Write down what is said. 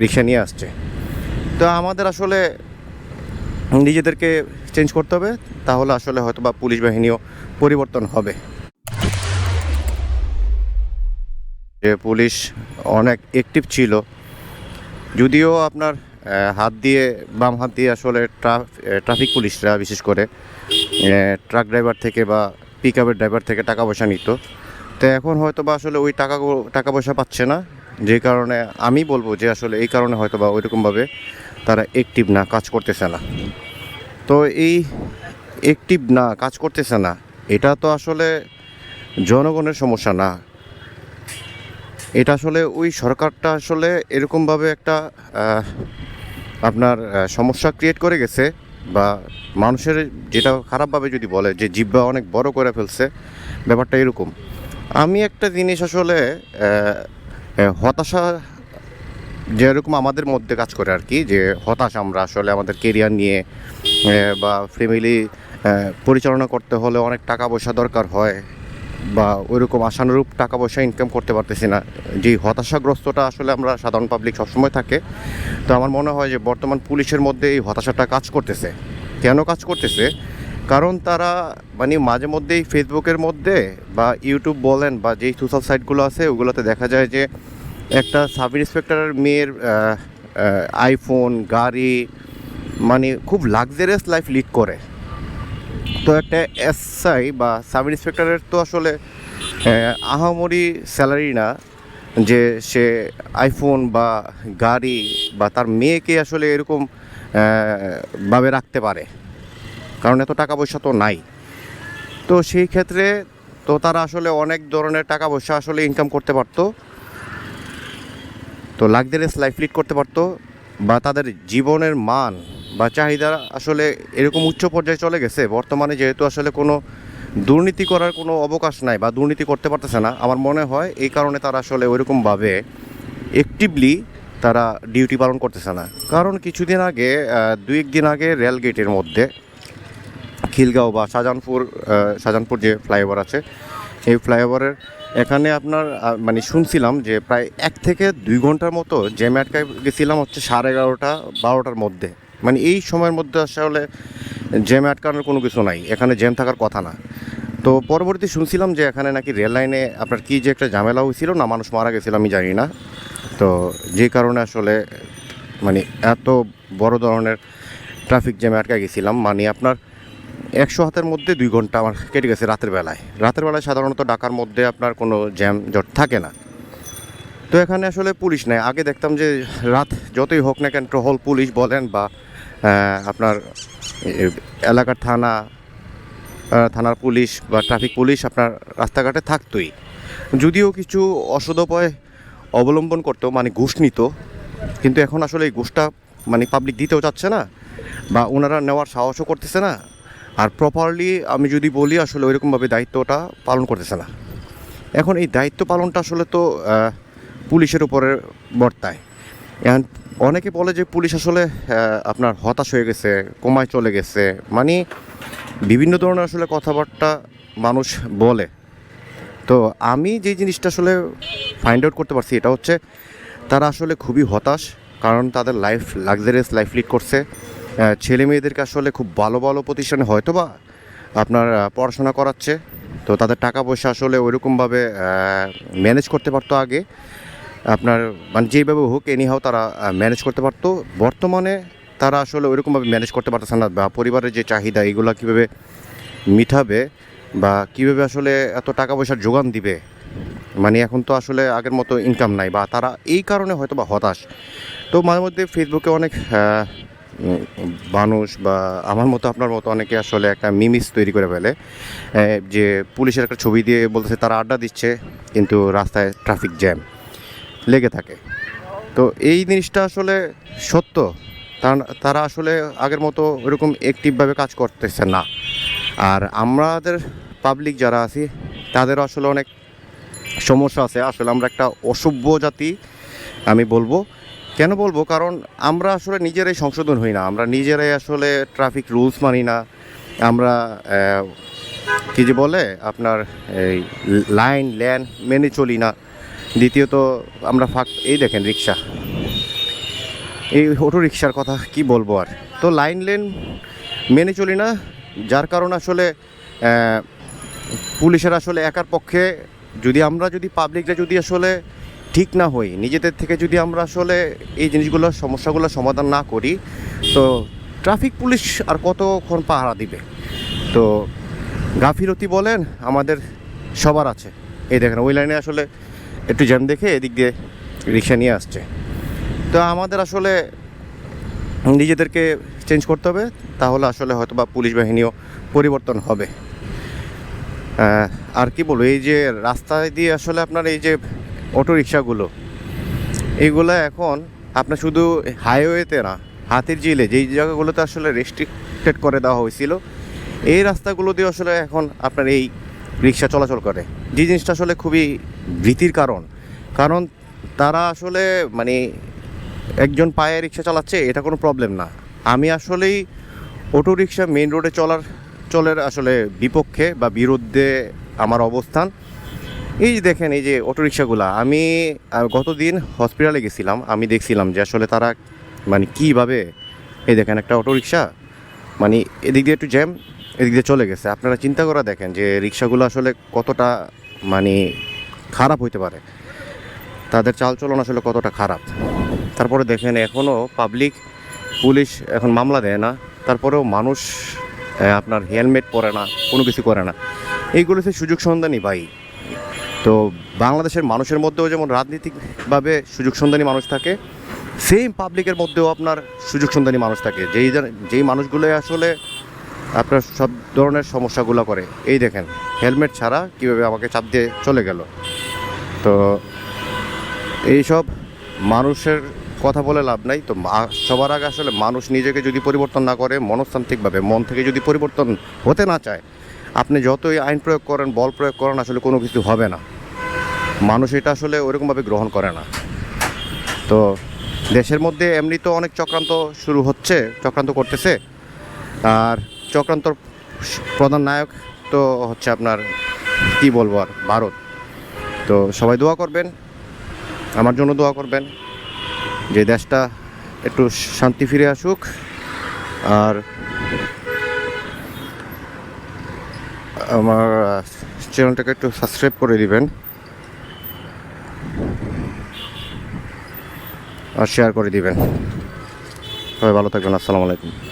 রিক্সা নিয়ে আসছে। তো আমাদের আসলে নিজেদেরকে চেঞ্জ করতে হবে, তাহলে আসলে হয়তো বা পুলিশ বাহিনীও পরিবর্তন হবে। যে পুলিশ অনেক অ্যাক্টিভ ছিল, যদিও আপনার হাত দিয়ে বাম হাত দিয়ে আসলে ট্রাফিক পুলিশরা বিশেষ করে ট্রাক ড্রাইভার থেকে বা পিক আপের ড্রাইভার থেকে টাকা পয়সা নিত। তো এখন হয়তো বা আসলে ওই টাকা পয়সা পাচ্ছে না, যে কারণে আমি বলবো যে আসলে এই কারণে হয়তো বা ওইরকমভাবে তারা অ্যাক্টিভ না, কাজ করতেছে না। তো এই অ্যাক্টিভ না, কাজ করতেছে না, এটা তো আসলে জনগণের সমস্যা না, এটা আসলে ওই সরকারটা আসলে এরকমভাবে একটা আপনার সমস্যা ক্রিয়েট করে গেছে, বা মানুষের যেটা খারাপভাবে যদি বলে যে জিহ্বা অনেক বড় করে ফেলছে, ব্যাপারটা এরকম। আমি একটা জিনিস আসলে হতাশা যেরকম আমাদের মধ্যে কাজ করে আর কি, যে হতাশ আমরা আসলে আমাদের কেরিয়ার নিয়ে বা ফ্যামিলি পরিচালনা করতে হলে অনেক টাকা পয়সা দরকার হয়, বা ওইরকম আশানুরূপ টাকা পয়সা ইনকাম করতে পারতেছি না, যেই হতাশাগ্রস্তটা আসলে আমরা সাধারণ পাবলিক সবসময় থাকে। তো আমার মনে হয় যে বর্তমান পুলিশের মধ্যে এই হতাশাটা কাজ করতেছে। কেন কাজ করতেছে? কারণ তারা মানে মাঝে মধ্যেই ফেসবুকের মধ্যে বা ইউটিউব বলেন বা যেই সোশ্যাল সাইটগুলো আছে ওগুলোতে দেখা যায় যে একটা সাব ইন্সপেক্টরের মেয়ের আইফোন, গাড়ি, মানে খুব লাক্সারিয়াস লাইফ লিড করে। তো একটা এসআই বা সাব ইন্সপেক্টরের তো আসলে আহামরি স্যালারি না যে সে আইফোন বা গাড়ি বা তার মেয়েকে আসলে এরকম ভাবে রাখতে পারে, কারণ এত টাকা পয়সা তো নাই। তো সেই ক্ষেত্রে তো তারা আসলে অনেক ধরনের টাকা পয়সা আসলে ইনকাম করতে পারতো, তো লাক্সারিয়াস লাইফ লিড করতে পারতো, বা তাদের জীবনের মান বা চাহিদা আসলে এরকম উচ্চ পর্যায়ে চলে গেছে বর্তমানে, যেহেতু আসলে কোনো দুর্নীতি করার কোনো অবকাশ নাই বা দুর্নীতি করতে পারতেছে না। আমার মনে হয় এই কারণে তারা আসলে ওইরকমভাবে অ্যাক্টিভলি তারা ডিউটি পালন করতেছে না। কারণ কিছুদিন আগে, দুই একদিন আগে রেলগেটের মধ্যে খিলগাঁও বা শাহজাহানপুর যে ফ্লাইওভার আছে, এই ফ্লাইওভারের এখানে আপনার মানে শুনছিলাম যে প্রায় 1 থেকে 2 ঘন্টার মতো জ্যামে আটকায় গেছিলাম, হচ্ছে 11:30 12টার মধ্যে। মানে এই সময়ের মধ্যে আসলে জ্যামে আটকানোর কোনো কিছু নাই, এখানে জ্যাম থাকার কথা না। তো পরবর্তী শুনছিলাম যে এখানে নাকি রেল লাইনে আপনার কী যে একটা ঝামেলা হয়েছিল না, মানুষ মারা গেছিল, আমি জানি না। তো যে কারণে আসলে মানে এত বড় ধরনের ট্রাফিক জ্যামে আটকায় গেছিলাম, মানে আপনার 100 হাতের মধ্যে 2 ঘন্টা আমার কেটে গেছে রাতের বেলায় সাধারণত ঢাকার মধ্যে আপনার কোনো জ্যাম জট থাকে না। তো এখানে আসলে পুলিশ নেই। আগে দেখতাম যে রাত যতই হোক না কেন টহল পুলিশ বলেন বা আপনার এলাকার থানার পুলিশ বা ট্রাফিক পুলিশ আপনার রাস্তাঘাটে থাকতোই, যদিও কিছু অসদুপায় অবলম্বন করতো, মানে ঘুষ নিত। কিন্তু এখন আসলে এই ঘুষটা মানে পাবলিক দিতেও চাচ্ছে না, বা ওনারা নেওয়ার সাহসও করতেছে না। আর প্রপারলি আমি যদি বলি আসলে ওইরকমভাবে দায়িত্বটা পালন করতেছে না। এখন এই দায়িত্ব পালনটা আসলে তো পুলিশের উপরে বর্তায়। এখন অনেকে বলে যে পুলিশ আসলে আপনার হতাশ হয়ে গেছে, কমায় চলে গেছে, মানে বিভিন্ন ধরনের আসলে কথাবার্তা মানুষ বলে। তো আমি যে জিনিসটা আসলে ফাইন্ড আউট করতে পারছি এটা হচ্ছে তারা আসলে খুবই হতাশ, কারণ তাদের লাইফ লাক্সারিয়াস লাইফ লিড করছে। ছেলে মেয়েদেরকে আসলে খুব ভালো ভালো প্রতিষ্ঠানে হয়তো বা আপনার পড়াশোনা করাচ্ছে। তো তাদের টাকা পয়সা আসলে ওইরকমভাবে ম্যানেজ করতে পারতো আগে, আপনার মানে যেইভাবে হোক এনিহাও তারা ম্যানেজ করতে পারতো। বর্তমানে তারা আসলে ওইরকমভাবে ম্যানেজ করতে পারতেছে না, বা পরিবারের যে চাহিদা এগুলো কীভাবে মিটাবে বা কীভাবে আসলে এত টাকা পয়সার যোগান দিবে, মানে এখন তো আসলে আগের মতো ইনকাম নাই, বা তারা এই কারণে হয়তো বা হতাশ। তো মাঝে মধ্যে ফেসবুকে অনেক মানুষ বা আমার মতো আপনার মতো অনেকে আসলে একটা মিমিস তৈরি করে ফেলে, যে পুলিশের একটা ছবি দিয়ে বলতেছে তারা আড্ডা দিচ্ছে, কিন্তু রাস্তায় ট্রাফিক জ্যাম লেগে থাকে। তো এই জিনিসটা আসলে সত্য, তারা আসলে আগের মতো ওরকম অ্যাক্টিভভাবে কাজ করতেছে না। আর আমাদের পাবলিক যারা আছি তাদেরও আসলে অনেক সমস্যা আছে। আসলে আমরা একটা অসভ্য জাতি আমি বলবো। কেন বলবো? কারণ আমরা আসলে নিজেরাই সংশোধন হই না, আমরা নিজেরাই আসলে ট্রাফিক রুলস মানি না। আমরা কী যে বলে আপনার এই লেন মেনে চলি না। দ্বিতীয়ত আমরা এই দেখেন রিক্সা, এই অটো রিক্সার কথা কি বলবো আর। তো লাইন লেন মেনে চলি না, যার কারণে আসলে পুলিশের আসলে একার পক্ষে যদি পাবলিকরা যদি আসলে ঠিক না হই, নিজেদের থেকে যদি আমরা আসলে এই জিনিসগুলোর সমস্যাগুলো সমাধান না করি, তো ট্রাফিক পুলিশ আর কতক্ষণ পাহারা দিবে। তো গাফিলতি বলেন আমাদের সবার আছে। এই দেখেন ওই লাইনে আসলে একটু জ্যাম দেখে এদিক দিয়ে রিক্সা নিয়ে আসছে। তো আমাদের আসলে নিজেদেরকে চেঞ্জ করতে হবে, তাহলে আসলে হয়তো বা পুলিশ বাহিনীও পরিবর্তন হবে। আর কি বলবো, এই যে রাস্তায় দিয়ে আসলে আপনার এই যে অটো রিক্সাগুলো, এইগুলো এখন আপনার শুধু হাইওয়েতে না, হাতির ঝিলে যেই জায়গাগুলোতে আসলে রেস্ট্রিক্টেড করে দেওয়া হয়েছিল, এই রাস্তাগুলো দিয়ে আসলে এখন আপনার এই রিক্সা চলাচল করে। যে জিনিসটা আসলে খুবই ভীতির কারণ তারা আসলে মানে একজন পায়ে রিক্সা চালাচ্ছে, এটা কোনো প্রবলেম না। আমি আসলেই অটো রিক্সা মেইন রোডে চলের আসলে বিপক্ষে বা বিরুদ্ধে আমার অবস্থান। এই যে দেখেন এই যে অটো রিক্সাগুলো, আমি গতদিন হসপিটালে গেছিলাম, আমি দেখছিলাম যে আসলে তারা মানে কীভাবে, এই দেখেন একটা অটো রিক্সা মানে এদিক দিয়ে একটু জ্যাম, এদিক দিয়ে চলে গেছে। আপনারা চিন্তা করে দেখেন যে রিক্সাগুলো আসলে কতটা মানে খারাপ হইতে পারে, তাদের চালচলন আসলে কতটা খারাপ। তারপরে দেখেন এখনও পুলিশ এখন মামলা দেয় না, তারপরেও মানুষ আপনার হেলমেট পরে না, কোনো কিছু করে না। এইগুলো হচ্ছে সুযোগ সন্ধানী ভাই। তো বাংলাদেশের মানুষের মধ্যেও যেমন রাজনীতিকভাবে সুযোগ সন্ধানী মানুষ থাকে, সেম পাবলিকের মধ্যেও আপনার সুযোগ সন্ধানী মানুষ থাকে, যেই মানুষগুলো আসলে আপনার সব ধরনের সমস্যাগুলো করে। এই দেখেন হেলমেট ছাড়া কীভাবে আমাকে চাপ দিয়ে চলে গেল। তো এইসব মানুষের কথা বলে লাভ নাই। তো সবার আগে আসলে মানুষ নিজেকে যদি পরিবর্তন না করে, মনস্তান্ত্রিকভাবে মন থেকে যদি পরিবর্তন হতে না চায়, আপনি যতই আইন প্রয়োগ করেন, বল প্রয়োগ করেন, আসলে কোনো কিছু হবে না। মানুষ এটা আসলে ওরকমভাবে গ্রহণ করে না। তো দেশের মধ্যে এমনি তো অনেক চক্রান্ত করতেছে, আর চক্রান্তর প্রধান নায়ক তো হচ্ছে আপনার কি বলবো আর, ভারত। তো সবাই দোয়া করবেন, আমার জন্য দোয়া করবেন যে দেশটা একটু শান্তি ফিরে আসুক। আর আমার চ্যানেলটাকে একটু সাবস্ক্রাইব করে দিবেন আর শেয়ার করে দিবেন। সবাই ভালো থাকবেন। আসসালামু আলাইকুম।